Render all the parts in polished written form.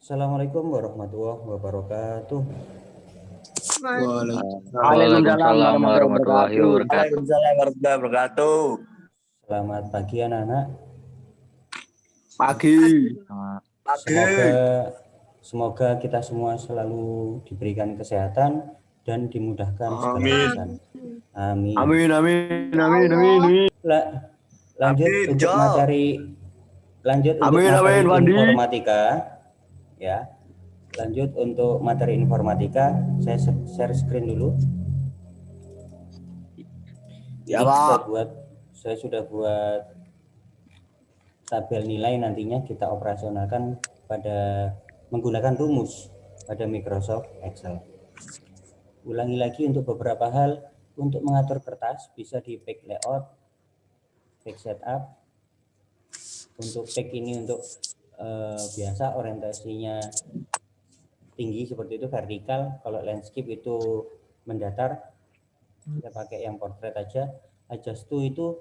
Assalamualaikum warahmatullahi wabarakatuh. Waalaikumsalam warahmatullahi wabarakatuh. Waalaikumsalam warahmatullahi wabarakatuh. Selamat pagi anak-anak. Pagi. Semoga kita semua selalu diberikan kesehatan dan dimudahkan segala Amin. urusan. Amin. Amin, amin, amin, amin. Lanjut Amin, untuk Jo. materi Amin, amin, Wandi. informatika. Ya. Lanjut untuk materi informatika, saya share screen dulu. Ya, Ini Pak. saya sudah buat tabel nilai, nantinya kita operasionalkan pada menggunakan rumus pada Microsoft Excel. Ulangi lagi untuk beberapa hal. Untuk mengatur kertas bisa di page layout, page setup. Untuk page ini untuk biasa orientasinya tinggi seperti itu, vertikal. Kalau landscape itu mendatar, kita pakai yang portrait aja. Adjust to itu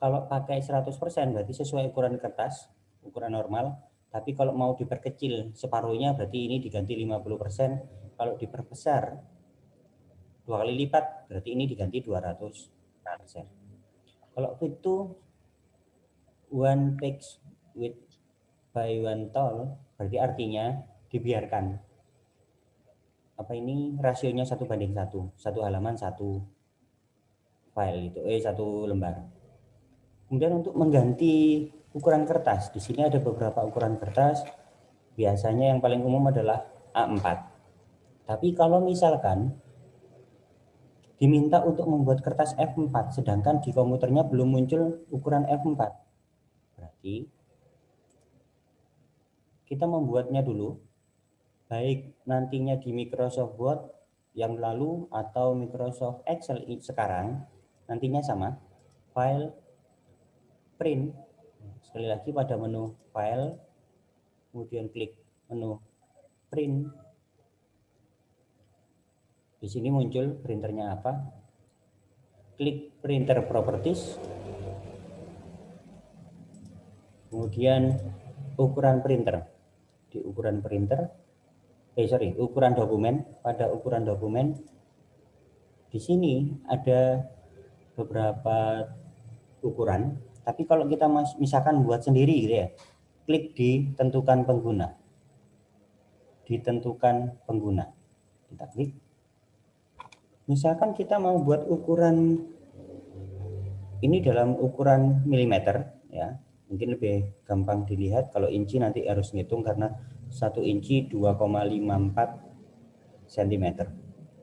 kalau pakai 100% berarti sesuai ukuran kertas, ukuran normal. Tapi kalau mau diperkecil separuhnya berarti ini diganti 50%. Kalau diperbesar 2 kali lipat berarti ini diganti 200%. Kalau itu one page width by one tall berarti artinya dibiarkan rasionya 1:1, satu halaman satu file itu satu lembar. Kemudian untuk mengganti ukuran kertas, di sini ada beberapa ukuran kertas. Biasanya yang paling umum adalah A4. Tapi kalau misalkan diminta untuk membuat kertas F4, sedangkan di komputernya belum muncul ukuran F4, berarti kita membuatnya dulu, baik nantinya di Microsoft Word yang lalu atau Microsoft Excel sekarang, nantinya sama, file, print. Sekali lagi pada menu file, kemudian klik menu print. Di sini muncul printernya apa. Klik printer properties. Kemudian ukuran printer. Di ukuran printer, ukuran dokumen. Pada ukuran dokumen, di sini ada beberapa ukuran. Tapi kalau kita misalkan buat sendiri gitu ya, klik di tentukan pengguna. Ditentukan pengguna. Kita klik. Misalkan kita mau buat ukuran ini dalam ukuran milimeter ya, mungkin lebih gampang dilihat. Kalau inci nanti harus ngitung karena 1 inci 2,54 cm.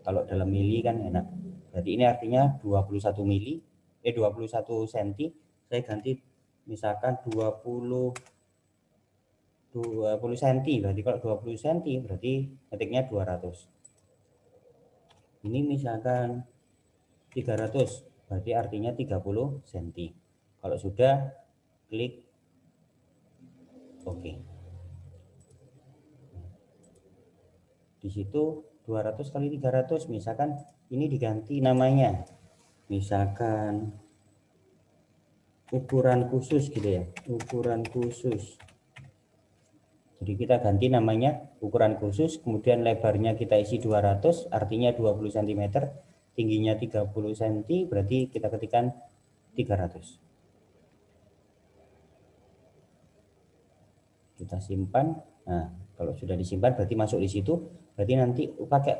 Kalau dalam mili kan enak. Berarti ini artinya 21 cm. Saya ganti misalkan 20 cm. Berarti kalau 20 cm berarti ketiknya 200. Ini misalkan 300, berarti artinya 30 cm. Kalau sudah, klik OK. Di situ 200 kali 300, misalkan ini diganti namanya. Misalkan ukuran khusus gitu ya, ukuran khusus. Jadi kita ganti namanya ukuran khusus, kemudian lebarnya kita isi 200, artinya 20 cm, tingginya 30 cm, berarti kita ketikkan 300. Kita simpan. Nah, kalau sudah disimpan berarti masuk di situ. Berarti nanti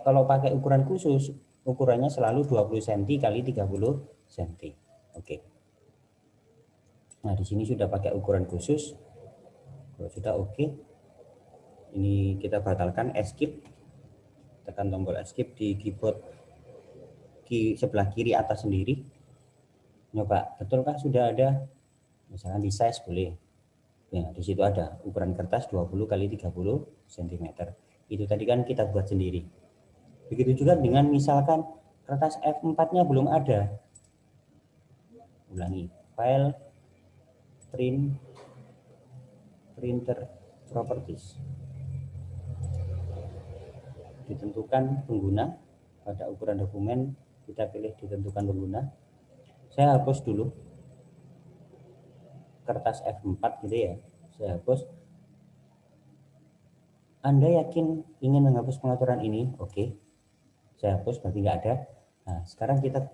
kalau pakai ukuran khusus, ukurannya selalu 20 cm kali 30 cm. Oke. Nah, di sini sudah pakai ukuran khusus. Kalau sudah oke. Ini kita batalkan escape. Tekan tombol escape di keyboard sebelah kiri atas sendiri. Nyoba, betulkah sudah ada? Misalkan di size boleh. Ya, di situ ada ukuran kertas 20 kali 30 cm. Itu tadi kan kita buat sendiri. Begitu juga dengan misalkan kertas F4-nya belum ada. Ulangi, file, print, printer properties. Ditentukan pengguna. Pada ukuran dokumen kita pilih ditentukan pengguna. Saya hapus dulu kertas F4 gitu ya. Saya hapus. Anda yakin ingin menghapus pengaturan ini? Oke, saya hapus, berarti nggak ada. Nah, sekarang kita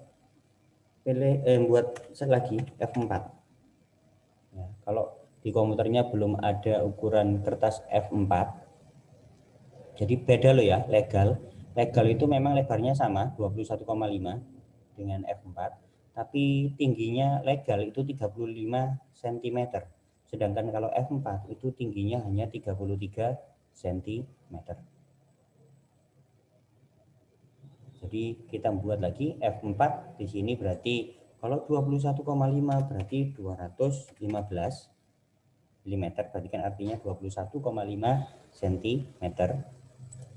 pilih buat lagi F4. Ya, kalau di komputernya belum ada ukuran kertas F4, jadi beda loh ya, legal. Legal itu memang lebarnya sama 21,5 dengan F4, tapi tingginya legal itu 35 cm. Sedangkan kalau F4 itu tingginya hanya 33 cm. Jadi kita buat lagi F4 di sini berarti kalau 21,5 berarti 215 mm, berarti kan artinya 21,5 cm.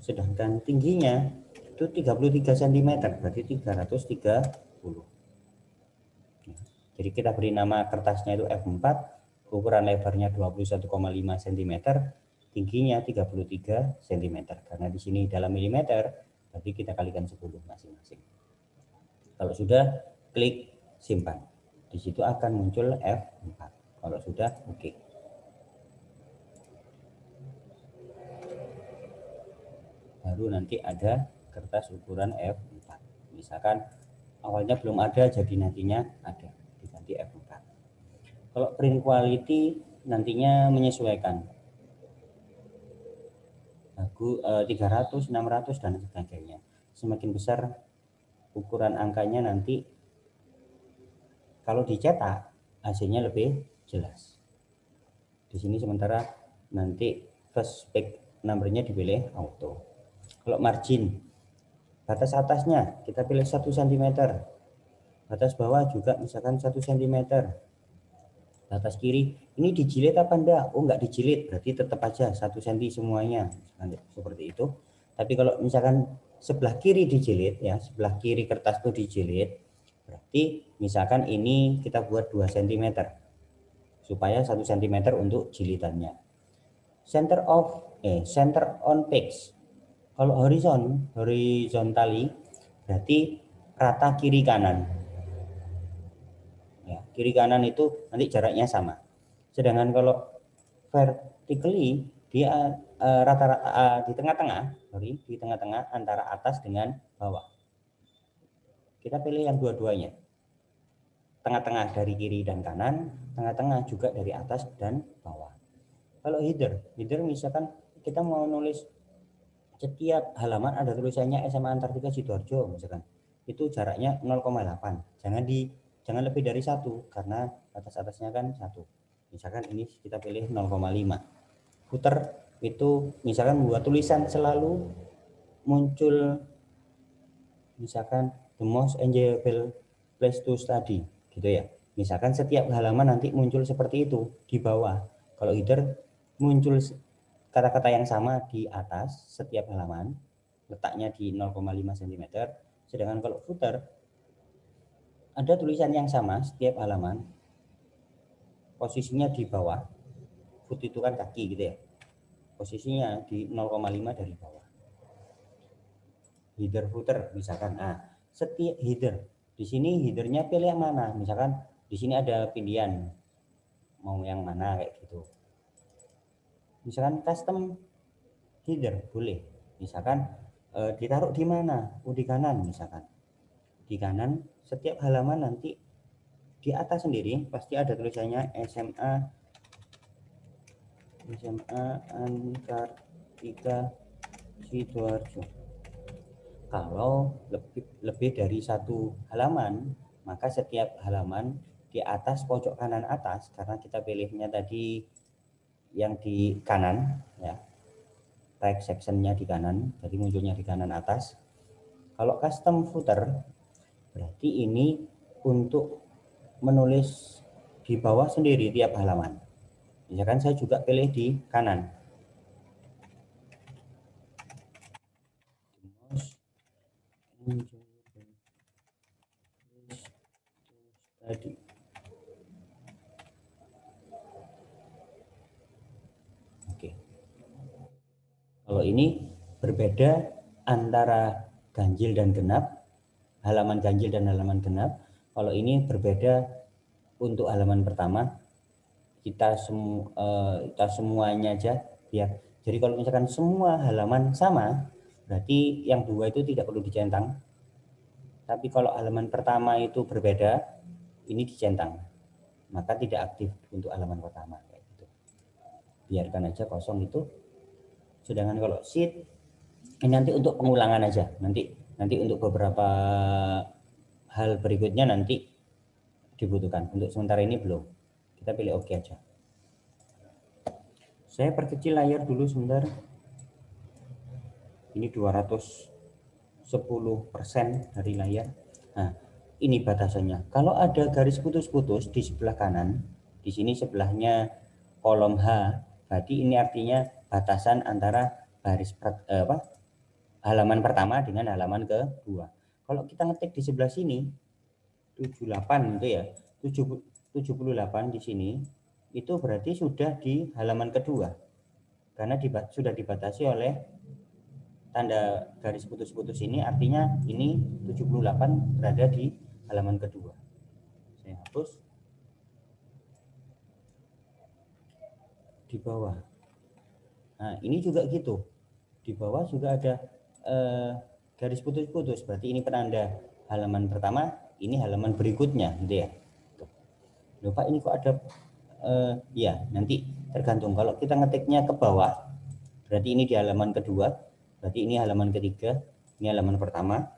Sedangkan tingginya itu 33 cm, berarti 330. Jadi kita beri nama kertasnya itu F4, ukuran lebarnya 21,5 cm, tingginya 33 cm. Karena di sini dalam milimeter, berarti kita kalikan 10 masing-masing. Kalau sudah, klik simpan. Di situ akan muncul F4. Kalau sudah, oke. Baru nanti ada kertas ukuran F4. Misalkan awalnya belum ada, jadi nantinya ada, diganti F4. Kalau print quality nantinya menyesuaikan 300, 600 dan sebagainya. Semakin besar ukuran angkanya nanti kalau dicetak hasilnya lebih jelas. Di sini sementara nanti first page numbernya dipilih auto. Kalau margin batas atasnya kita pilih 1 cm. Batas bawah juga misalkan 1 cm. Batas kiri ini dijilid apa enggak? Oh, enggak dijilid, berarti tetap aja 1 cm semuanya, seperti itu. Tapi kalau misalkan sebelah kiri dijilid ya, sebelah kiri kertas itu dijilid, berarti misalkan ini kita buat 2 cm supaya 1 cm untuk jilidannya. Center on page. Kalau horizontally berarti rata kiri kanan. Ya, kiri kanan itu nanti jaraknya sama. Sedangkan kalau vertically dia rata-rata di tengah-tengah antara atas dengan bawah. Kita pilih yang dua-duanya. Tengah-tengah dari kiri dan kanan, tengah-tengah juga dari atas dan bawah. Kalau header misalkan kita mau nulis setiap halaman ada tulisannya SMA Antartika Sidoarjo misalkan. Itu jaraknya 0,8. Jangan lebih dari 1 karena batas atasnya kan 1. Misalkan ini kita pilih 0,5. Footer itu misalkan buat tulisan selalu muncul misalkan the most enjoyable place to study gitu ya. Misalkan setiap halaman nanti muncul seperti itu di bawah. Kalau header muncul kata-kata yang sama di atas setiap halaman, letaknya di 0,5 cm. Sedangkan kalau footer ada tulisan yang sama setiap halaman, posisinya di bawah. Foot itu kan kaki gitu ya. Posisinya di 0,5 dari bawah. Header footer misalkan. Nah, setiap header di sini headernya pilih yang mana? Misalkan di sini ada pilihan mau yang mana kayak gitu. Misalkan custom header boleh. Misalkan ditaruh di mana? Di kanan misalkan. Di kanan setiap halaman nanti di atas sendiri pasti ada tulisannya SMA Antartika Sidoarjo. Kalau lebih dari satu halaman, maka setiap halaman di atas pojok kanan atas, karena kita pilihnya tadi yang di kanan ya, right sectionnya di kanan, jadi munculnya di kanan atas. Kalau custom footer berarti ini untuk menulis di bawah sendiri tiap halaman. Misalkan saya juga pilih di kanan. Tadi. Oke. Kalau ini berbeda antara ganjil dan genap, halaman ganjil dan halaman genap. Kalau ini berbeda untuk halaman pertama, kita semuanya aja biar Jadi kalau misalkan semua halaman sama, berarti yang 2 itu tidak perlu dicentang. Tapi kalau halaman pertama itu berbeda, ini dicentang. Maka tidak aktif untuk halaman pertama. Kayak gitu. Biarkan aja kosong itu. Sedangkan kalau sheet, ini nanti untuk pengulangan aja. Nanti untuk beberapa hal berikutnya nanti dibutuhkan. Untuk sementara ini belum. Kita pilih OK aja. Saya perkecil layar dulu sebentar. Ini 210% dari layar. Nah, ini batasannya. Kalau ada garis putus-putus di sebelah kanan, di sini sebelahnya kolom H, berarti ini artinya batasan antara baris halaman pertama dengan halaman kedua. Kalau kita ngetik di sebelah sini 78 itu ya, 78 di sini itu berarti sudah di halaman kedua. Karena sudah dibatasi oleh tanda garis putus-putus ini, artinya ini 78 berada di halaman kedua. Saya hapus. Di bawah. Nah, ini juga gitu. Di bawah juga ada garis putus-putus, berarti ini penanda halaman pertama, ini halaman berikutnya, gitu ya. Loh Pak, ini kok ada ya, nanti tergantung. Kalau kita ngetiknya ke bawah, berarti ini di halaman kedua, berarti ini halaman ketiga, ini halaman pertama.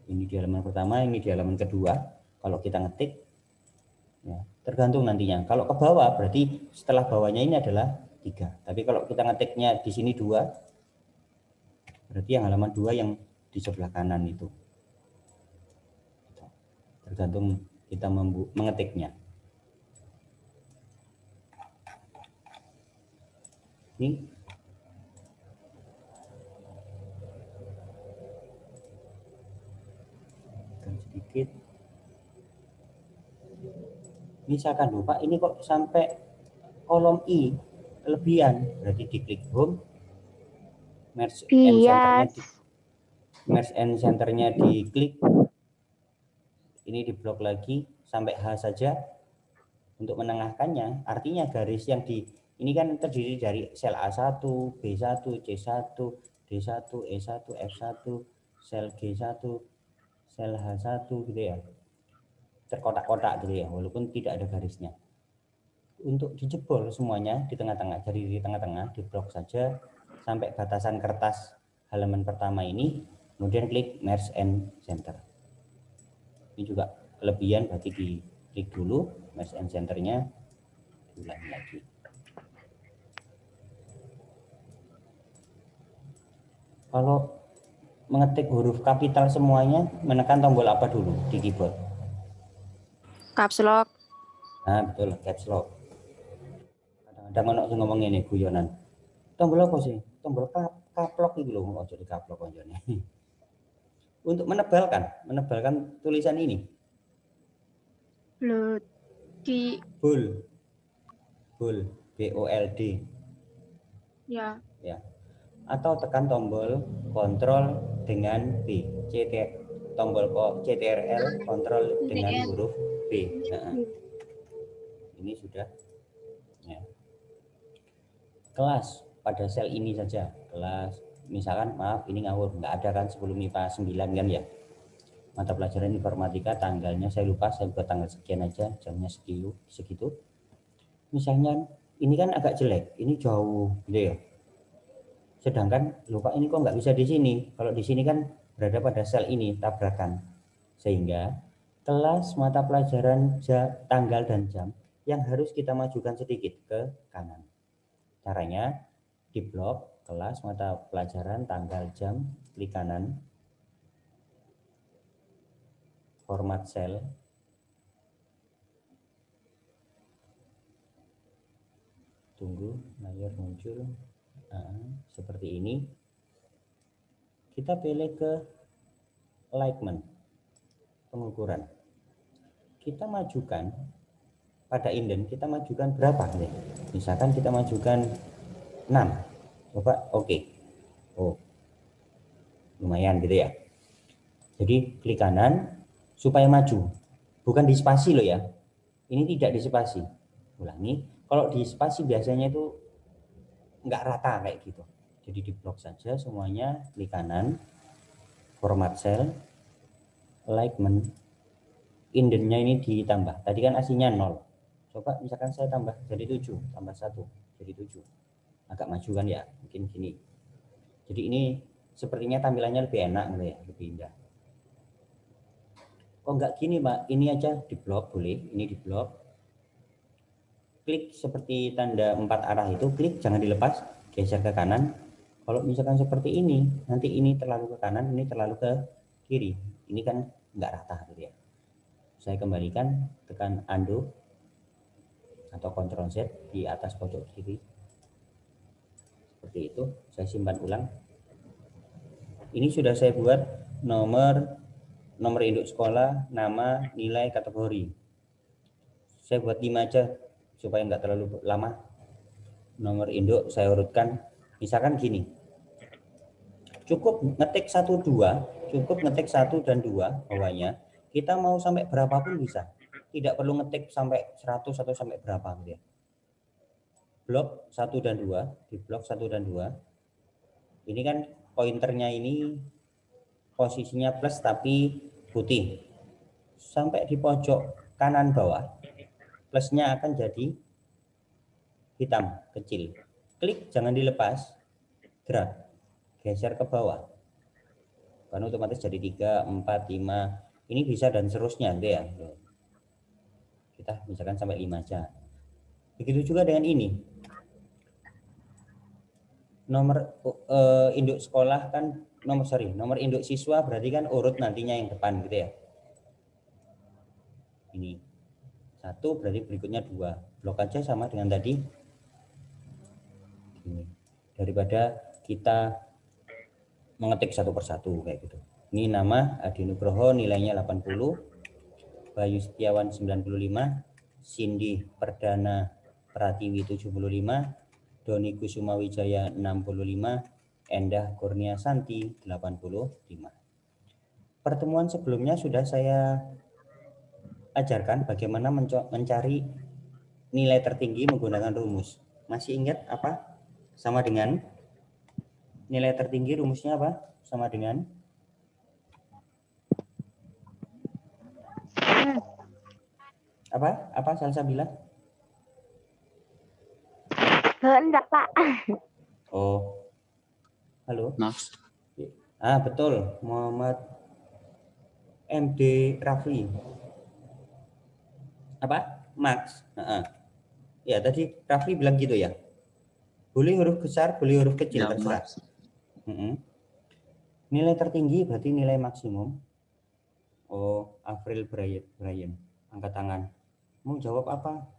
Ini di halaman pertama, ini di halaman kedua. Kalau kita ngetik, ya, tergantung nantinya. Kalau ke bawah, berarti setelah bawahnya ini adalah 3. Tapi kalau kita ngetiknya di sini 2, berarti yang halaman 2 yang di sebelah kanan itu. Tergantung kita mengetiknya. Ini sedikit. Misalkan lupa, ini kok sampai kolom I kelebihan, berarti diklik home, merge and centernya diklik, ini diblok lagi sampai H saja untuk menengahkannya. Artinya garis yang ini kan terdiri dari sel A1, B1, C1, D1, E1, F1, sel G1, sel H1 gitu ya. Terkotak-kotak gitu ya, walaupun tidak ada garisnya. Untuk dijebol semuanya di tengah-tengah, jadi di tengah-tengah diblok saja sampai batasan kertas halaman pertama ini, kemudian klik merge and center. Ini juga kelebihan, berarti diklik dulu merge and centernya, diulangi lagi. Kalau mengetik huruf kapital semuanya, menekan tombol apa dulu di keyboard? Caps lock. Nah, betul, caps lock. Kadang-kadang orang ngomong ini guyonan. Tombol apa sih? Tombol kaplok itu loh, ojo di kaplok konjone. Untuk menebalkan tulisan ini. Bold. Bold, BOLD. Ya. Ya. Atau tekan tombol kontrol dengan B. Tombol CTRL kontrol dengan huruf B. Nah, ini sudah. Ya. Kelas pada sel ini saja. Kelas, misalkan maaf ini ngawur, nggak ada kan sebelum IPA 9 kan ya. Mata pelajaran informatika tanggalnya saya lupa, saya buat tanggal sekian aja, jamnya segitu. Misalnya ini kan agak jelek, ini jauh gitu ya. Sedangkan lupa ini kok nggak bisa di sini. Kalau di sini kan berada pada sel ini, tabrakan. Sehingga kelas mata pelajaran tanggal dan jam yang harus kita majukan sedikit ke kanan. Caranya di blok kelas mata pelajaran tanggal jam, klik kanan, format sel, tunggu layar muncul. Nah, seperti ini. Kita pilih ke alignment, pengukuran. Kita majukan pada indent, kita majukan berapa nih? Misalkan kita majukan 6. Coba oke. Oh. Lumayan gitu ya. Jadi klik kanan supaya maju. Bukan di spasi loh ya. Ini tidak di spasi. Ulangi, kalau di spasi biasanya itu nggak rata kayak gitu. Jadi di blok saja semuanya, klik kanan, format cell, alignment, indennya ini ditambah. Tadi kan aslinya 0. Coba misalkan saya tambah jadi 7, tambah 1 jadi 7. Agak maju kan ya, mungkin gini. Jadi ini sepertinya tampilannya lebih enak gitu ya, lebih indah. Kok nggak gini Pak, ini aja di blok boleh, ini di blok. Klik seperti tanda 4 arah itu, klik jangan dilepas, geser ke kanan. Kalau misalkan seperti ini, nanti ini terlalu ke kanan, ini terlalu ke kiri. Ini kan nggak rata gitu ya. Saya kembalikan, tekan undo atau Ctrl Z di atas pojok kiri. Seperti itu, saya simpan ulang. Ini sudah saya buat nomor induk sekolah, nama, nilai, kategori. Saya buat 5 aja supaya nggak terlalu lama. Nomor induk saya urutkan, misalkan gini. Cukup ngetik 1 2, cukup ngetik 1 dan 2 bawahnya. Kita mau sampai berapapun bisa. Tidak perlu ngetik sampai 100 atau sampai berapa gitu ya. Blok 1 dan 2, di blok 1 dan 2. Ini kan pointernya ini posisinya plus tapi putih. Sampai di pojok kanan bawah, plusnya akan jadi hitam kecil. Klik jangan dilepas, drag, geser ke bawah. Kan otomatis jadi 3, 4, 5. Ini bisa dan seterusnya gitu ya. Kita misalkan sampai 5 aja. Begitu juga dengan ini. Nomor induk sekolah kan nomor induk siswa berarti kan urut nantinya yang depan gitu ya. Ini 1 berarti berikutnya 2. Blok aja sama dengan tadi. Ini. Daripada kita mengetik satu persatu kayak gitu. Ini nama Adi Nugroho, nilainya 80, Bayu Setiawan 95, Cindy Perdana Pratiwi 75, Doni Kusuma Wijaya 65, Endah Kurnia Santi 85. Pertemuan sebelumnya sudah saya ajarkan bagaimana mencari nilai tertinggi menggunakan rumus. Masih ingat apa? Sama dengan nilai tertinggi rumusnya apa? Sama dengan apa? Apa Salsabila? Enggak, Pak. Oh. Halo? Max. Betul. Muhammad MD Rafli. Apa? Max. Ya, tadi Rafli bilang gitu ya. Boleh huruf besar, boleh huruf kecil, Ya, terserah. Max. Nilai tertinggi berarti nilai maksimum. Oh, Avril Brian. Angkat tangan. Mau jawab apa?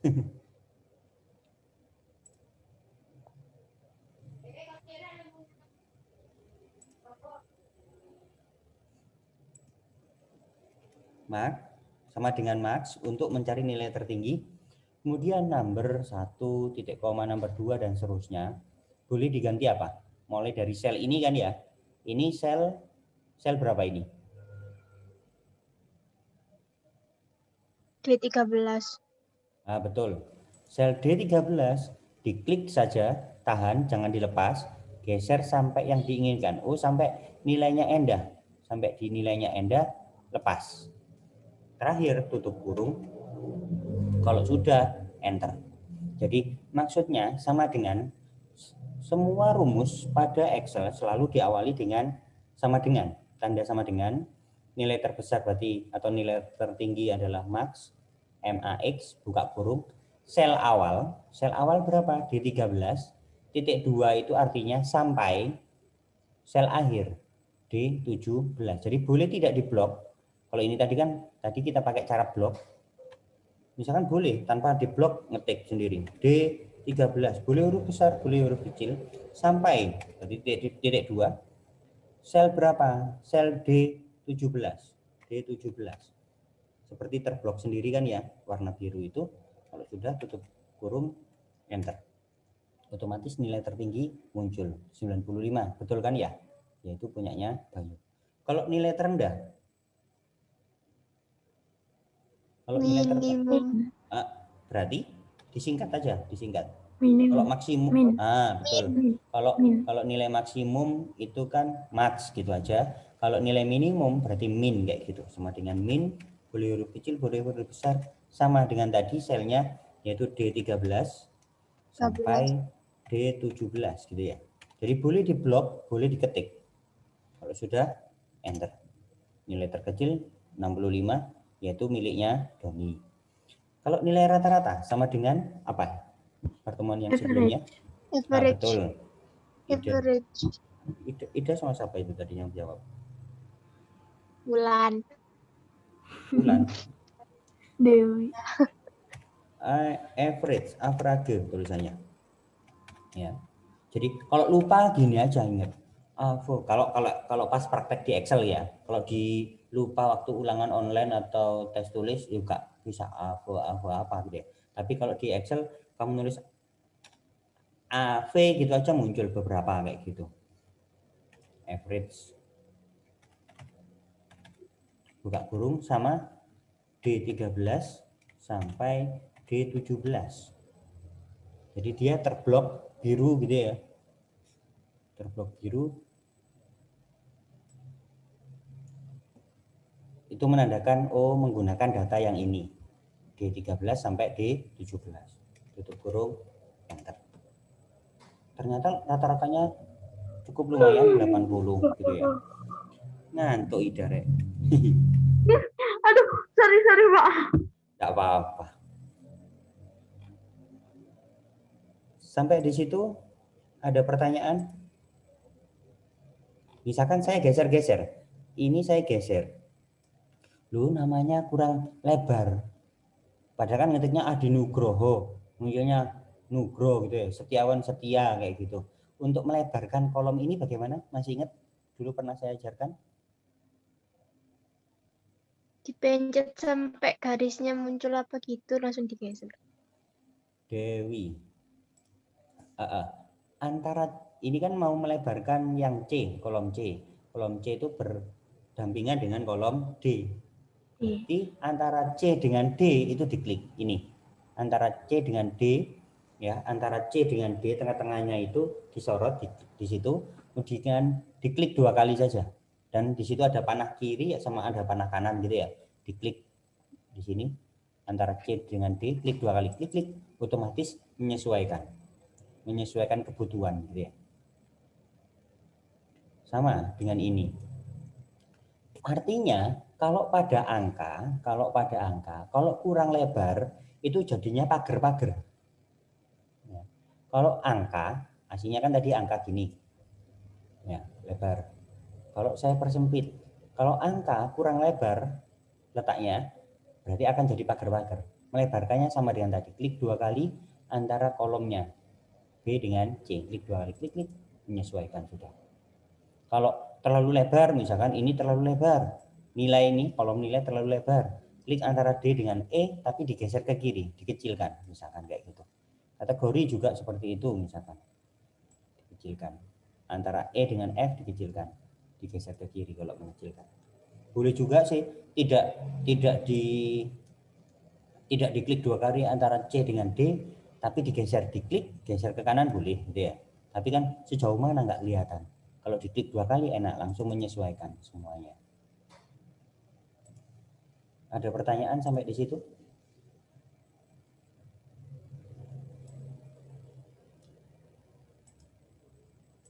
Max, sama dengan Max untuk mencari nilai tertinggi. Kemudian number 1, titik koma, number 2 dan seterusnya. Boleh diganti apa? Mulai dari sel ini kan ya. Ini sel berapa ini? D13. Betul. Sel D13 diklik saja, tahan, jangan dilepas, geser sampai yang diinginkan. Oh, sampai nilainya endah. Sampai di nilainya endah, lepas. Terakhir tutup kurung. Kalau sudah, enter. Jadi maksudnya sama dengan semua rumus pada Excel selalu diawali dengan sama dengan, tanda sama dengan. Nilai terbesar berarti atau nilai tertinggi adalah max, MAX, buka kurung. Sel awal berapa? D13. Titik 2 itu artinya sampai sel akhir D17. Jadi boleh tidak diblok. Kalau ini tadi kita pakai cara blok. Misalkan boleh tanpa diblok ngetik sendiri. D13 boleh huruf besar, boleh huruf kecil sampai titik 2. Sel berapa? Sel D17. Seperti terblok sendiri kan ya, warna biru itu. Kalau sudah tutup kurung, enter. Otomatis nilai tertinggi muncul 95, betul kan ya? Yaitu punyanya Bayu. Kalau nilai terendah, Minimum. berarti Disingkat aja, disingkat. Kalau Minimum. maksimum, Min. betul. Min. Kalau Min. kalau nilai maksimum itu kan max gitu aja. Kalau nilai minimum berarti min kayak gitu. Sama dengan min, boleh huruf kecil, boleh huruf besar. Sama dengan tadi selnya yaitu D13 sampai D17 gitu ya. Jadi boleh diblok, boleh diketik. Kalau sudah enter. Nilai terkecil 65 yaitu miliknya Doni. Kalau nilai rata-rata sama dengan apa? Pertemuan yang sebelumnya. Average. Betul. Ida. Average. Ida sama siapa itu tadi yang jawab? Bulan. Bulan. Dewi. Average tulisannya. Ya. Jadi kalau lupa gini aja ingat. Kalau pas praktek di Excel ya. Kalau di lupa waktu ulangan online atau tes tulis juga bisa apa gitu ya. Tapi kalau di Excel kamu nulis AV gitu aja muncul beberapa kayak gitu. Average buka kurung sama D13 sampai D17. Jadi dia terblok biru gitu ya. Terblok biru itu menandakan menggunakan data yang ini. D13 sampai D17. Tutup kurung enter. Ternyata rata-ratanya cukup lumayan 80 gitu ya. Ngantuk Ida rek. Aduh, sorry Pak. Enggak apa-apa. Sampai di situ ada pertanyaan? Misalkan saya geser-geser. Ini saya geser. Lu namanya kurang lebar. Padahal kan ngetiknya Adi Nugroho, munculnya Nugro gitu ya, Setiawan Setia kayak gitu. Untuk melebarkan kolom ini bagaimana? Masih ingat dulu pernah saya ajarkan? Dipencet sampai garisnya muncul apa gitu langsung digeser. Dewi. Antara ini kan mau melebarkan yang C, kolom C. Kolom C itu berdampingan dengan kolom D. Berarti antara C dengan D itu diklik ini. Antara C dengan D ya, antara C dengan D tengah-tengahnya itu disorot di situ, kemudian diklik 2 kali saja. Dan di situ ada panah kiri sama ada panah kanan gitu ya. Diklik di sini antara C dengan D, klik 2 kali, klik otomatis menyesuaikan kebutuhan gitu ya. Sama dengan ini. Artinya kalau pada angka, kalau kurang lebar itu jadinya pagar-pagar. Ya. Kalau angka, aslinya kan tadi angka gini, ya lebar. Kalau saya persempit, kalau angka kurang lebar letaknya, berarti akan jadi pagar-pagar. Melebarkannya sama dengan tadi, klik 2 kali antara kolomnya B dengan C, klik 2 kali, klik, menyesuaikan sudah. Kalau terlalu lebar, misalkan ini terlalu lebar, nilai ini, kolom nilai terlalu lebar, klik antara D dengan E tapi digeser ke kiri, dikecilkan, misalkan kayak gitu. Kategori juga seperti itu, misalkan dikecilkan. Antara E dengan F dikecilkan, digeser ke kiri kalau mengecilkan. Boleh juga sih tidak diklik 2 kali antara C dengan D, tapi digeser, diklik, geser ke kanan boleh, gitu ya. Tapi kan sejauh mana nggak kelihatan. Kalau diklik 2 kali enak, langsung menyesuaikan semuanya. Ada pertanyaan sampai di situ?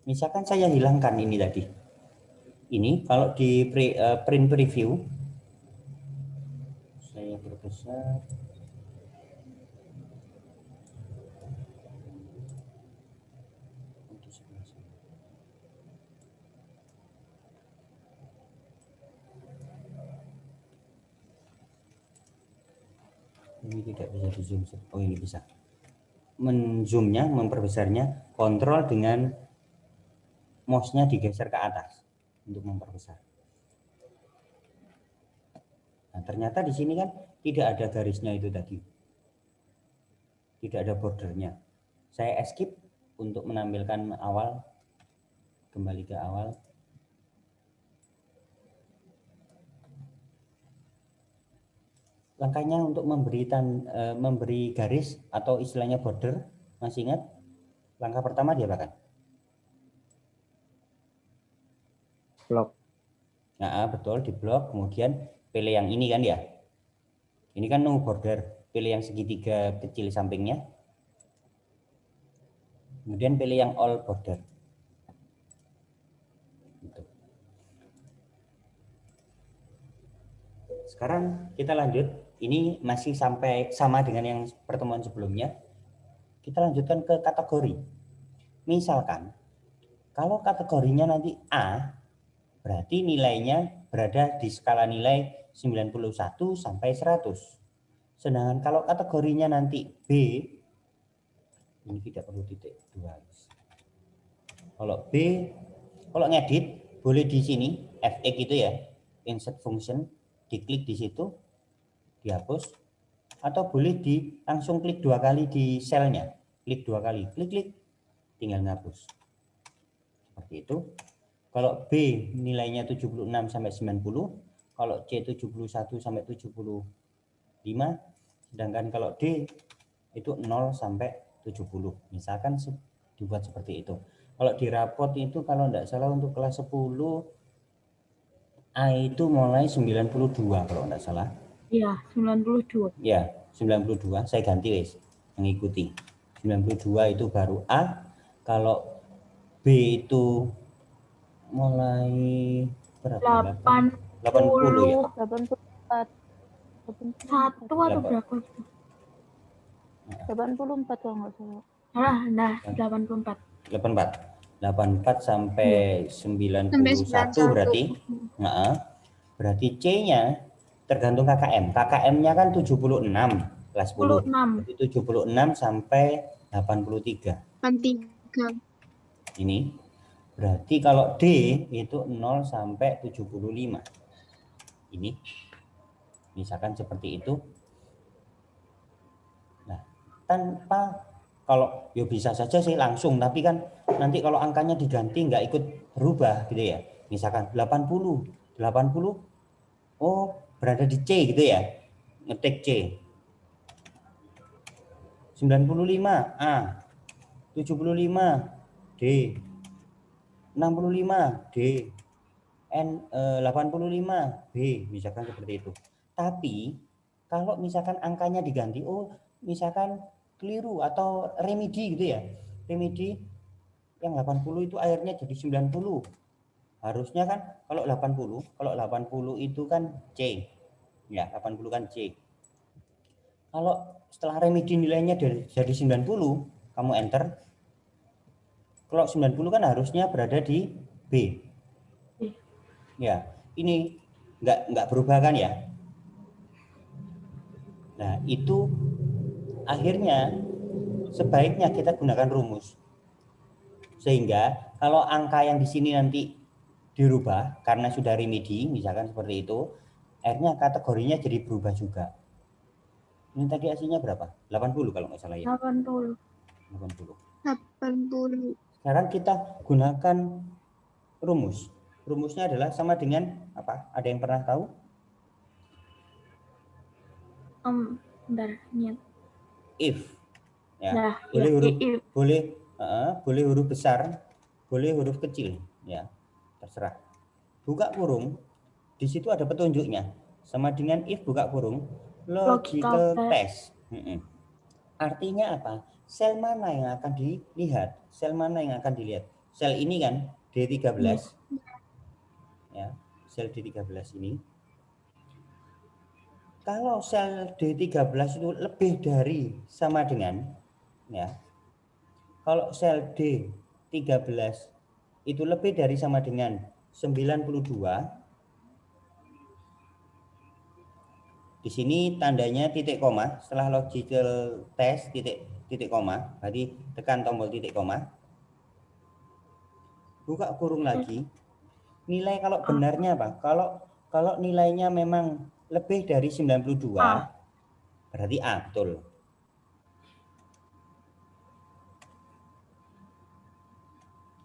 Misalkan saya hilangkan ini tadi. Ini kalau di print preview, saya perbesar. Ini tidak bisa di zoom. Oh ini bisa. Menzoomnya, memperbesarnya, kontrol dengan mouse-nya digeser ke atas untuk memperbesar. Nah, ternyata di sini kan tidak ada garisnya itu tadi. Tidak ada bordernya. Saya escape untuk menampilkan awal. Kembali ke awal. langkahnya untuk memberi garis atau istilahnya border, masih ingat? Langkah pertama diapakan? Blok. Nah, betul, di blok, kemudian pilih yang ini kan ya. Ini kan no border, pilih yang segitiga kecil sampingnya. Kemudian pilih yang all border. Gitu. Sekarang kita lanjut, ini masih sampai sama dengan yang pertemuan sebelumnya. Kita lanjutkan ke kategori. Misalkan, kalau kategorinya nanti A, berarti nilainya berada di skala nilai 91 sampai 100. Sedangkan kalau kategorinya nanti B, ini tidak perlu titik 2. Kalau B, kalau ngedit, boleh di sini, F8 gitu ya, insert function, diklik di situ, dihapus, atau boleh langsung klik 2 kali di selnya, klik 2 kali, klik, tinggal ngapus. Seperti itu. Kalau B nilainya 76 sampai 90, kalau C 71 sampai 75, sedangkan kalau D itu 0 sampai 70. Misalkan dibuat seperti itu. Kalau di rapot itu kalau tidak salah untuk kelas 10 A itu mulai 92 kalau tidak salah. Iya, 92. Ya, 92. Saya ganti wis mengikuti. 92 itu baru A. Kalau B itu mulai berapa? 80 ya. 84. 1 atau berapa? 84 kalau nggak salah. Nah, 84. 84 sampai 91 berarti. Nah, berarti C-nya tergantung KKM. KKM-nya kan 76 kelas 10. 76. Jadi 76 sampai 83. 3. Ini berarti kalau D itu 0 sampai 75. Ini misalkan seperti itu. Nah, tanpa kalau ya bisa saja sih langsung, tapi kan nanti kalau angkanya diganti nggak ikut berubah gitu ya. Misalkan 80, oh berada di C gitu ya, ngetik C. 95 A, 75 D, 65 D, 85 B, misalkan seperti itu. Tapi kalau misalkan angkanya diganti, oh misalkan keliru atau remedi gitu ya, remedi yang 80 itu akhirnya jadi 90. Harusnya kan kalau 80 itu kan C. Ya, 80 kan C. Kalau setelah remedi nilainya jadi 90, kamu enter. Kalau 90 kan harusnya berada di B. Ya, ini nggak berubah kan ya. Nah, itu akhirnya sebaiknya kita gunakan rumus. Sehingga kalau angka yang di sini nanti dirubah karena sudah remedi, misalkan seperti itu, akhirnya kategorinya jadi berubah juga. Ini tadi hasilnya berapa? 80 kalau nggak salah ya. 80. 80. Sekarang kita gunakan rumus. Rumusnya adalah sama dengan apa? Ada yang pernah tahu? Bentar, niat. If. Ya. Nah, Boleh ya, huruf if. boleh huruf besar, boleh huruf kecil, ya. Terserah. Buka kurung, di situ ada petunjuknya. Sama dengan if buka kurung, logical test. Artinya apa? Sel mana yang akan dilihat? Sel mana yang akan dilihat? Sel ini kan D13. Ya, sel D13 ini. Kalau sel D13 itu lebih dari sama dengan, ya. Kalau sel D13 itu lebih dari sama dengan 92, di sini tandanya titik koma. Setelah logical test titik koma, berarti tekan tombol titik koma. Buka kurung lagi. Nilai kalau benarnya apa? Kalau nilainya memang lebih dari 92, berarti A, betul.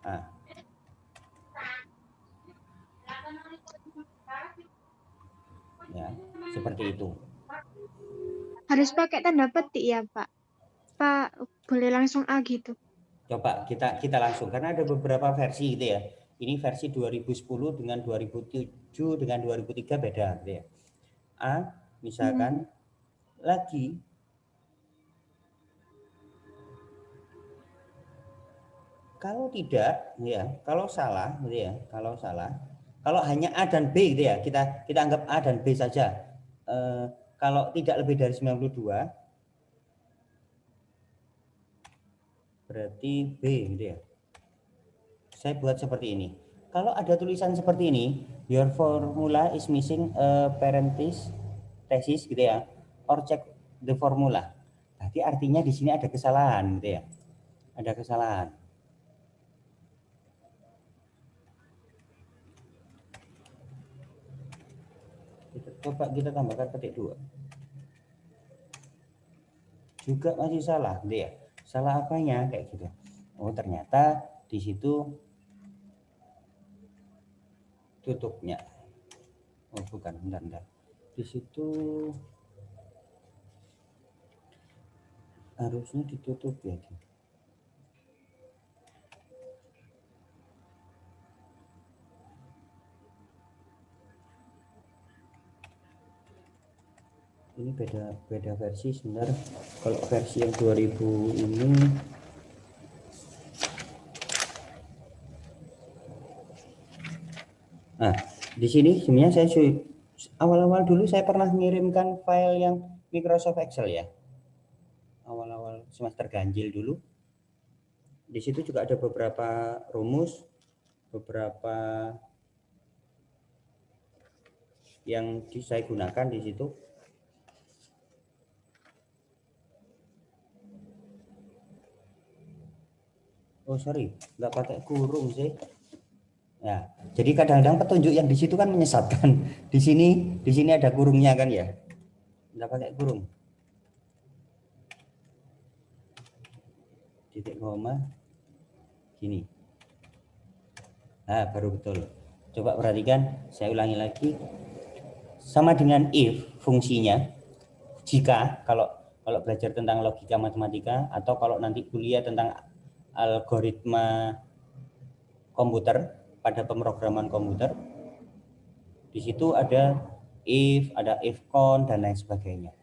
A. Ya, seperti itu. Harus pakai tanda petik ya, Pak? Pak, boleh langsung A gitu. Coba kita langsung, karena ada beberapa versi gitu ya. Ini versi 2010 dengan 2007 dengan 2003 beda gitu ya. A misalkan lagi kalau tidak ya, kalau salah gitu ya, kalau hanya A dan B gitu ya, kita anggap A dan B saja. Kalau tidak lebih dari 92 berarti B gitu ya. Saya buat seperti ini. Kalau ada tulisan seperti ini, your formula is missing a parenthesis gitu ya, or check the formula. Berarti artinya di sini ada kesalahan gitu ya. Ada kesalahan. Coba kita tambahkan petik 2. Juga masih salah gitu ya. Salah apanya kayak gitu. Oh, ternyata di situ tutupnya. Oh, bukan, bentar. Di situ harusnya ditutup ya. Ini beda versi sebenarnya. Kalau versi yang 2000 ini di sini sebenarnya saya awal-awal dulu saya pernah mengirimkan file yang Microsoft Excel ya. Awal-awal semester ganjil dulu. Di situ juga ada beberapa rumus, beberapa yang saya gunakan di situ. Oh sorry, nggak pakai kurung sih. Ya, jadi kadang-kadang petunjuk yang di situ kan menyesatkan. Di sini ada kurungnya kan ya. Nggak pakai kurung. Titik koma gini. Nah, baru betul. Coba perhatikan, saya ulangi lagi. Sama dengan if fungsinya. Jika kalau belajar tentang logika matematika atau kalau nanti kuliah tentang algoritma komputer pada pemrograman komputer, di situ ada if, ada if count dan lain sebagainya.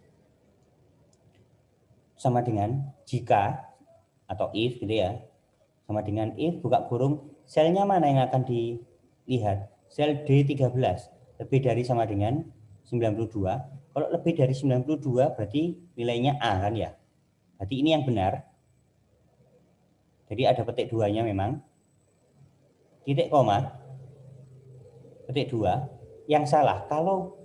Sama dengan jika atau if gitu ya. Sama dengan if buka kurung, selnya mana yang akan dilihat? Sel D13 lebih dari sama dengan 92. Kalau lebih dari 92 berarti nilainya A kan ya. Berarti ini yang benar. Jadi ada petik 2-nya memang. Titik koma. Petik 2 yang salah. Kalau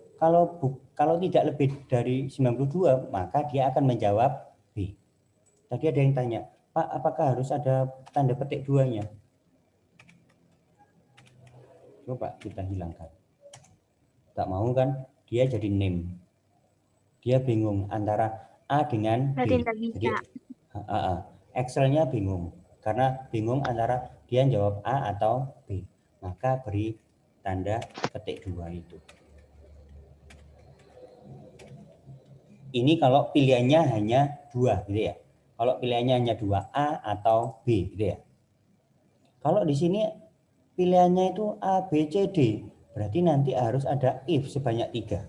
tidak lebih dari 92 maka dia akan menjawab B. Tadi ada yang tanya, Pak, apakah harus ada tanda petik 2-nya? Coba kita hilangkan. Tak mau kan? Dia jadi name. Dia bingung antara A dengan B. Jadi Excel-nya bingung. Karena bingung antara dia jawab A atau B. Maka beri tanda petik 2 itu. Ini kalau pilihannya hanya 2 gitu ya. Kalau pilihannya hanya 2, A atau B gitu ya. Kalau di sini pilihannya itu A, B, C, D. Berarti nanti harus ada if sebanyak 3.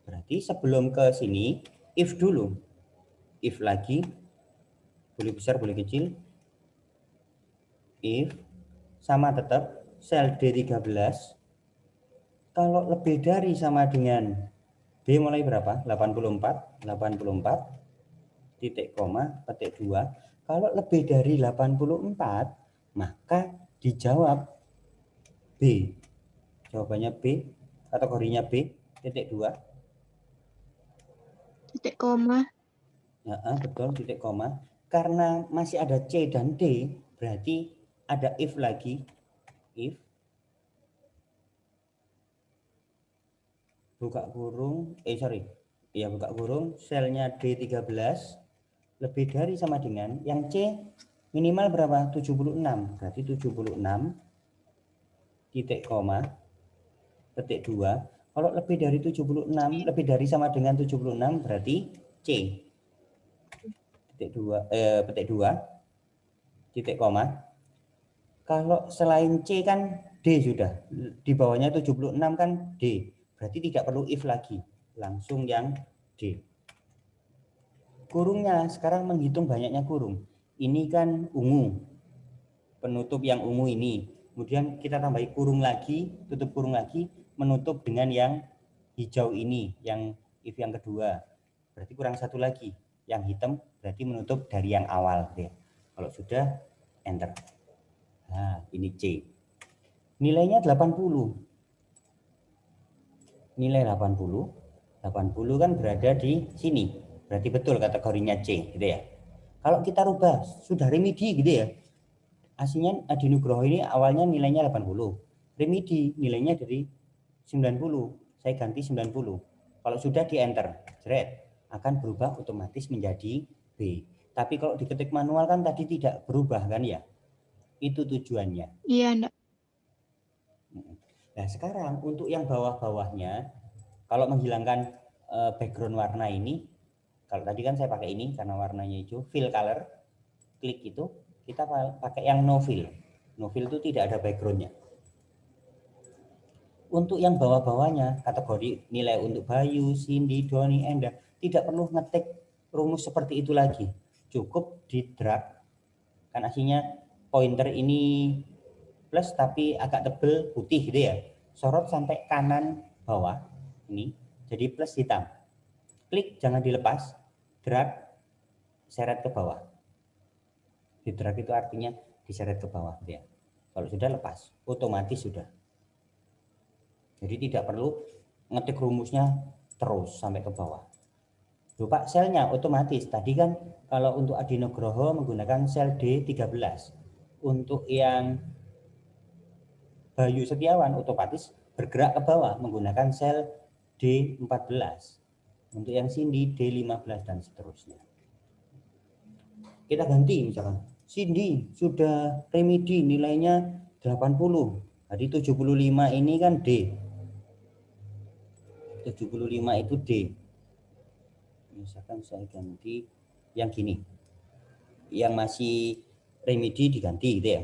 Berarti sebelum ke sini, if dulu. If lagi, boleh besar, boleh kecil. If, sama tetap, sel D13. Kalau lebih dari sama dengan D mulai berapa? 84, titik koma, petik 2. Kalau lebih dari 84, maka dijawab B. Jawabannya B, kategorinya B, titik 2. Titik koma. Ya, betul, titik koma. Karena masih ada C dan D, berarti ada if lagi. If. Buka kurung, buka kurung, selnya D13 lebih dari sama dengan yang C minimal berapa? 76. Berarti 76 titik koma petik 2. Kalau lebih dari 76, lebih dari sama dengan 76 berarti C. Petik 2, titik koma. Kalau selain C kan D sudah. Di bawahnya 76 kan D. Berarti tidak perlu if lagi. Langsung yang D. Kurungnya sekarang menghitung banyaknya kurung. Ini kan ungu. Penutup yang ungu ini. Kemudian kita tambahi kurung lagi, tutup kurung lagi, menutup dengan yang hijau ini, yang if yang kedua. Berarti kurang satu lagi. Yang hitam berarti menutup dari yang awal. Ya. Kalau sudah, enter. Nah, ini C. Nilainya 80. Nilai 80. 80 kan berada di sini. Berarti betul kategorinya C, gitu ya. Kalau kita rubah, sudah remedi gitu ya. Aslinya Adi Nugroho ini awalnya nilainya 80. Remedi nilainya dari 90. Saya ganti 90. Kalau sudah di enter, jeret, akan berubah otomatis menjadi B. Tapi kalau diketik manual kan tadi tidak berubah kan ya? Itu tujuannya. Iya, enggak. Nah sekarang untuk yang bawah-bawahnya, kalau menghilangkan background warna ini, kalau tadi kan saya pakai ini karena warnanya hijau, fill color, klik itu, kita pakai yang no fill. No fill itu tidak ada backgroundnya. Untuk yang bawah-bawahnya, kategori nilai untuk Bayu, Cindy, Doni, Enda, tidak perlu ngetik rumus seperti itu lagi. Cukup di drag, kan aslinya pointer ini plus tapi agak tebel putih gitu ya. Sorot sampai kanan bawah ini jadi plus hitam. Klik jangan dilepas, drag seret ke bawah. Di drag itu artinya diseret ke bawah gitu ya. Kalau sudah lepas, otomatis sudah. Jadi tidak perlu ngetik rumusnya terus sampai ke bawah. Lupa selnya otomatis. Tadi kan kalau untuk Adi Nugroho menggunakan sel D13. Untuk yang Bayu Setiawan otomatis bergerak ke bawah menggunakan sel D14. Untuk yang Cindy D15 dan seterusnya. Kita ganti misalkan. Cindy sudah remedi nilainya 80. Jadi 75 ini kan D. 75 itu D. Misalkan saya ganti yang gini. Yang masih remedi diganti gitu ya.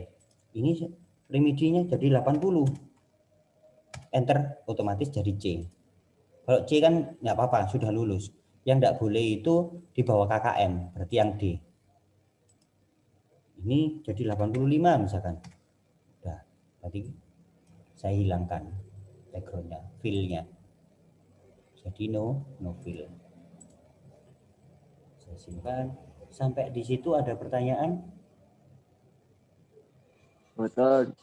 Ini remedinya jadi 80. Enter otomatis jadi C. Kalau C kan nggak apa-apa, sudah lulus. Yang nggak boleh itu di bawah KKM, berarti yang D. Ini jadi 85 misalkan. Nah, berarti saya hilangkan backgroundnya, fill-nya. Jadi no fill. Saya simpan. Sampai di situ ada pertanyaan? Betul.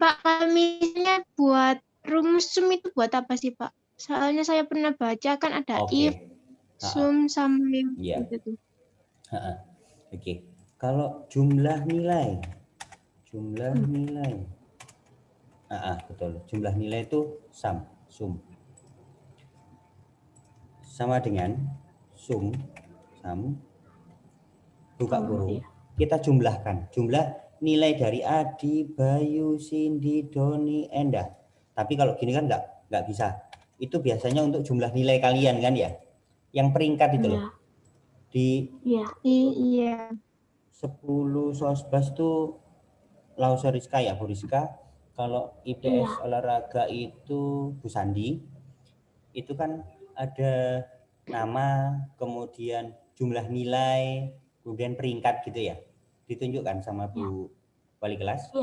Pak, kalau misalnya buat rumus sum itu buat apa sih, Pak? Soalnya saya pernah baca kan ada if, sum, sama yang Iya. gitu tuh. Oke. Kalau jumlah nilai. Betul. Jumlah nilai itu sum. Sama dengan sum, buka kurung. Kita jumlahkan. Jumlah nilai dari Adi, Bayu, Cindy, Doni, Enda. Tapi kalau gini kan nggak bisa. Itu biasanya untuk jumlah nilai kalian kan ya? Yang peringkat itu loh. Di Iya. 10 11 itu Lausa Rizka ya, Bu Rizka. Kalau IPS olahraga itu Bu Sandi. Itu kan ada nama, kemudian jumlah nilai, kemudian peringkat gitu ya. Ditunjukkan sama Bu Wali kelas?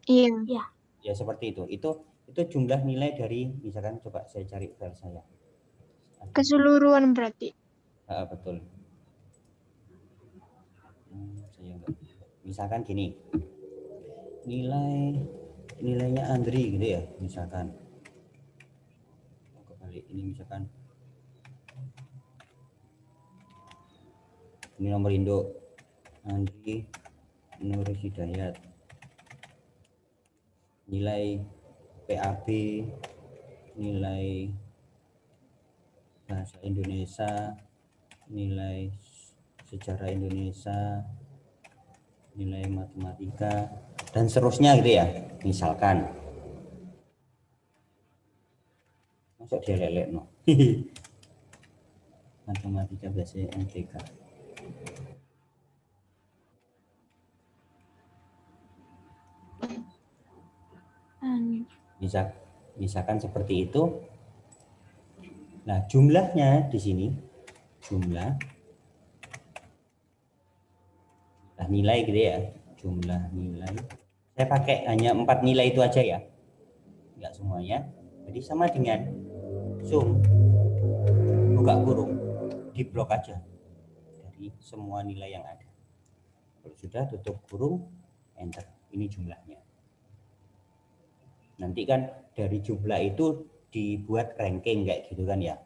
Iya. Ya seperti itu. Itu jumlah nilai dari, misalkan coba saya cari file saya. Keseluruhan berarti. Betul. Misalkan gini. Nilainya Andri gitu ya, misalkan. Kembali ini misalkan. Ini nomor induk Andri Nur Hidayat. Nilai PAB, nilai bahasa Indonesia, nilai sejarah Indonesia, nilai matematika, dan seterusnya gitu ya, misalkan. Masuk dia lelek no. Matematika biasa MTK. Misalkan seperti itu. Nah, jumlahnya di sini jumlah. Nah, nilai gitu ya. Jumlah nilai. Saya pakai hanya 4 nilai itu aja ya. Enggak semuanya. Jadi sama dengan sum buka kurung di blok aja dari semua nilai yang ada. Kalau sudah tutup kurung, enter. Ini jumlahnya. Nanti kan dari jumlah itu dibuat ranking kayak gitu kan ya.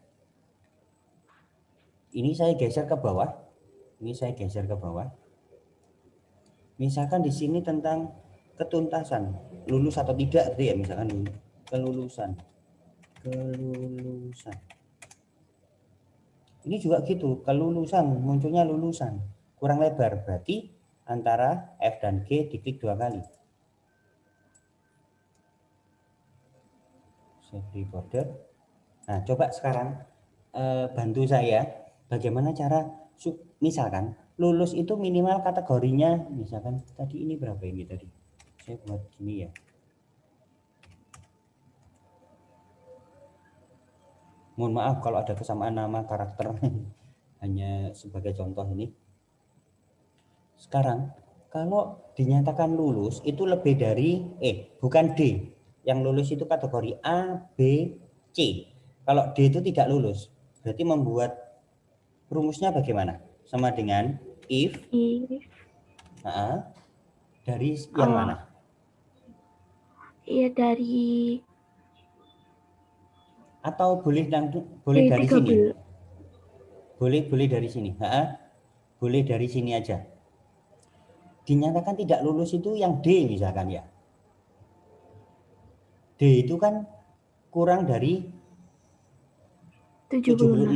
Ini saya geser ke bawah. Ini saya geser ke bawah. Misalkan di sini tentang ketuntasan, lulus atau tidak gitu ya, misalkan kelulusan. Ini juga gitu, kelulusan, munculnya lulusan. Kurang lebar, berarti antara F dan G diklik 2 kali. Safety border. Nah, coba sekarang bantu saya bagaimana cara misalkan lulus itu minimal kategorinya, misalkan tadi ini berapa ini tadi? Saya buat gini ya. Mohon maaf kalau ada kesamaan nama karakter, hanya sebagai contoh ini. Sekarang kalau dinyatakan lulus itu lebih dari bukan D. Yang lulus itu kategori A, B, C. Kalau D itu tidak lulus, berarti membuat rumusnya bagaimana? Sama dengan if. Dari yang mana? Iya, dari atau boleh dari sini. Boleh dari sini. Boleh dari sini aja. Dinyatakan tidak lulus itu yang D misalkan ya. D itu kan kurang dari 76.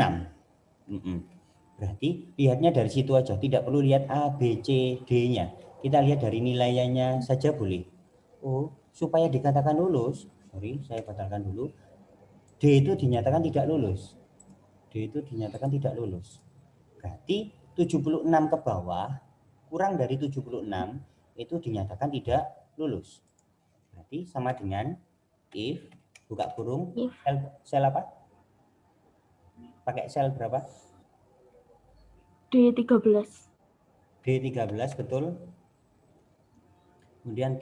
Berarti lihatnya dari situ aja, tidak perlu lihat A, B, C, D-nya. Kita lihat dari nilainya saja boleh. Oh, supaya dikatakan lulus, saya batalkan dulu. D itu dinyatakan tidak lulus. D itu dinyatakan tidak lulus. Berarti 76 ke bawah, kurang dari 76 itu dinyatakan tidak lulus. Berarti sama dengan if, buka kurung, sel apa? Pakai sel berapa? D13. D13 betul. Kemudian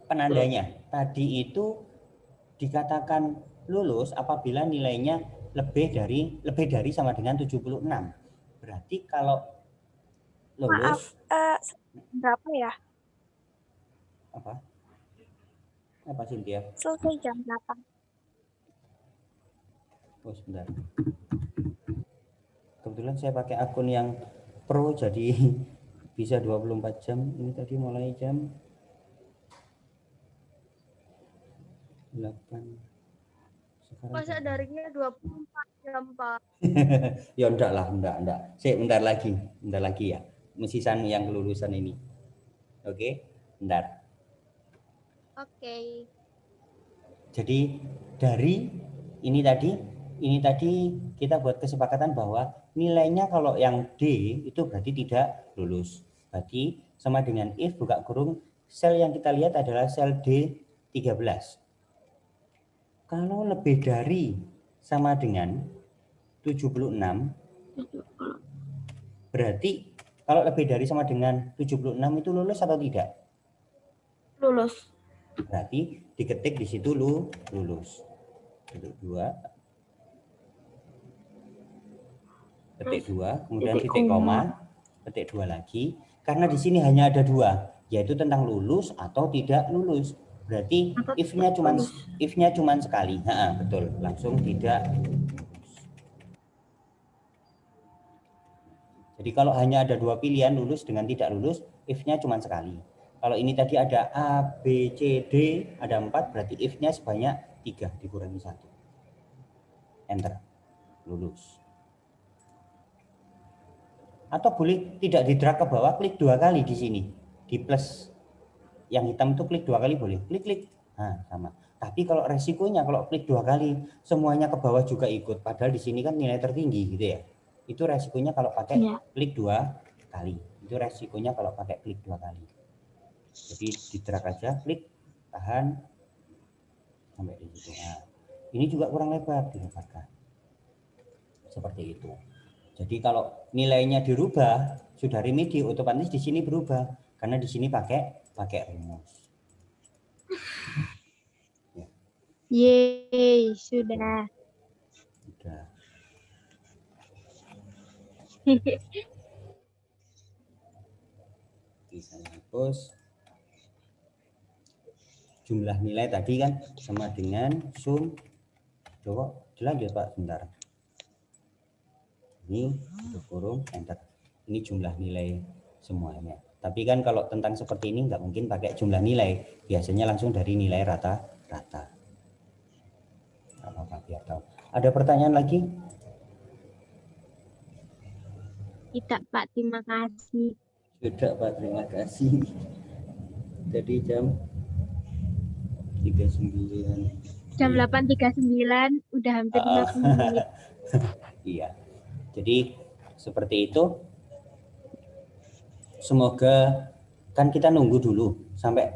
penandanya. Tadi itu dikatakan lulus apabila nilainya lebih dari sama dengan 76. Berarti kalau lulus berapa ya? Apa Cynthia? Selesai jam 8. Oh, sebentar. Kebetulan saya pakai akun yang pro jadi bisa 24 jam. Ini tadi mulai jam 8. Masa daringnya 24 jam, Pak? Ya enggak. Bentar lagi ya. Musisan yang kelulusan ini. Oke, bentar. Oke. Jadi dari ini tadi kita buat kesepakatan bahwa nilainya kalau yang D itu berarti tidak lulus. Berarti sama dengan if buka kurung sel yang kita lihat adalah sel D13. Kalau lebih dari sama dengan 76 berarti kalau lebih dari sama dengan 76 itu lulus atau tidak? Lulus. Berarti diketik di situ lulus. Titik 2. Ketik 2, kemudian titik koma, ketik 2 lagi. Karena di sini hanya ada 2, yaitu tentang lulus atau tidak lulus. Berarti if-nya cuman sekali. Betul, langsung tidak lulus. Jadi kalau hanya ada 2 pilihan lulus dengan tidak lulus, if-nya cuman sekali. Kalau ini tadi ada A, B, C, D, ada 4, berarti if-nya sebanyak 3 dikurangi 1. Enter. Lulus. Atau boleh tidak di drag ke bawah, klik 2 kali di sini. Di plus yang hitam itu klik 2 kali boleh. Klik. Nah, sama. Tapi kalau resikonya kalau klik 2 kali semuanya ke bawah juga ikut. Padahal di sini kan nilai tertinggi gitu ya. Itu resikonya kalau pakai Iya. klik 2 kali. Itu resikonya kalau pakai klik 2 kali. Jadi di drag aja, klik, tahan sampai di situ. Nah, ini juga kurang lebar dilebarkan. Seperti itu. Jadi kalau nilainya dirubah, sudah remedi otomatis di sini berubah karena di sini pakai rumus. Yeay, sudah. Udah. Bisa hapus. Jumlah nilai tadi kan sama dengan sum. Coba dilanjut Pak sebentar. Ini tutup kurung, enter. Ini jumlah nilai semuanya. Tapi kan kalau tentang seperti ini nggak mungkin pakai jumlah nilai. Biasanya langsung dari nilai rata-rata. Apa biar tahu. Ada pertanyaan lagi? Tidak, Pak. Terima kasih. Sudah Pak, terima kasih. Jadi jam 39. Jam 8.39 udah hampir 50 menit. Iya. Jadi seperti itu. Semoga kan kita nunggu dulu sampai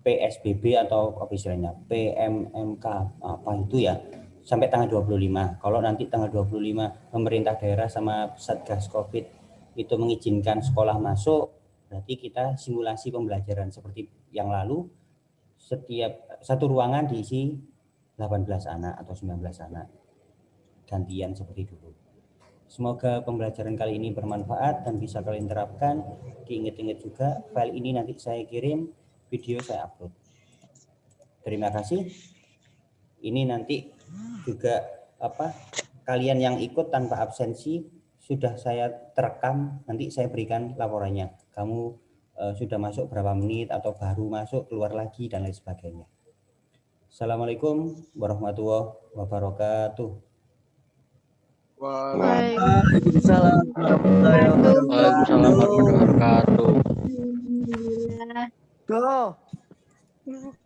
PSBB atau apa istilahnya PMMK apa itu ya sampai tanggal 25. Kalau nanti tanggal 25 pemerintah daerah sama Satgas Covid itu mengizinkan sekolah masuk, berarti kita simulasi pembelajaran seperti yang lalu, setiap satu ruangan diisi 18 anak atau 19 anak, gantian seperti dulu. Semoga pembelajaran kali ini bermanfaat dan bisa kalian terapkan. Diingat-ingat juga, file ini nanti saya kirim, video saya upload. Terima kasih. Ini nanti juga kalian yang ikut tanpa absensi sudah saya terekam, nanti saya berikan laporannya. Kamu sudah masuk berapa menit atau baru masuk, keluar lagi dan lain sebagainya. Assalamualaikum warahmatullahi wabarakatuh. Waalaikumsalam warahmatullahi Waalaikumsalam warahmatullahi wabarakatuh. Alhamdulillah. wabarakatuh.